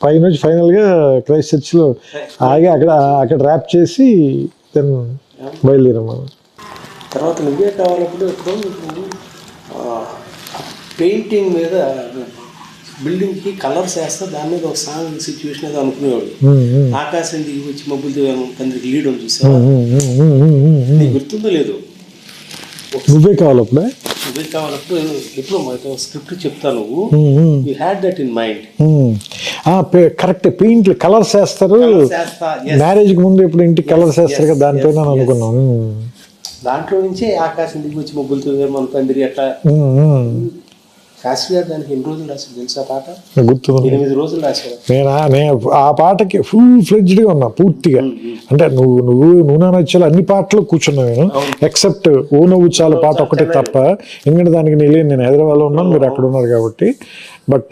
పైనుంచి ఫైనల్ గా Christ church లో ఆగి అక్కడ ర్యాప్ చేసి బయలుదేరాం మనం. తర్వాత నువ్వే కావాలప్పుడు పెయింటింగ్ మీద బిల్డింగ్ కి కలర్స్ వేస్తా దాని మీద ఒక సాంగ్ సిచ్యువేషన్ ఏదో అనుకునేవాడు. ఆకాశం దిగి వచ్చి మబ్బులతో తండ్రికి లీడ్ అని చూసావా? గుర్తుందో లేదు? నువ్వే కావాలప్పుడు ఎప్పుడు మాతో స్క్రిప్ట్ చెప్తాను, you had that in mind. Correct, paint colours వేస్తారు మ్యారేజ్ కి ముందు, ఇప్పుడు ఇంటికి కలర్స్ వేస్తారు కదా, దానిపైన అనుకున్నాం. దాంట్లో నుంచే ఆకాశం దిగి వచ్చి మబ్బులతో మన తండ్రి అట్లా. శాస్త్రి గారు దానికి ఎన్ని రోజులు రాశారు తెలుసా పాట? గుర్తు 8 రోజులు రాశారు. నేను ఆ పాటకి ఫుల్ ఫ్లెడ్జ్డ్ గా ఉన్నా పూర్తిగా. అంటే నువ్వు నా నచ్చాలి అన్ని పాటలు కూర్చున్నా నేను, ఎక్సెప్ట్ ఓ నవ్వు చాలా పాట ఒకటే తప్ప. ఎందుకంటే దానికి నేను హైదరాబాద్ లో ఉన్నాను, మీరు అక్కడ ఉన్నారు కాబట్టి. బట్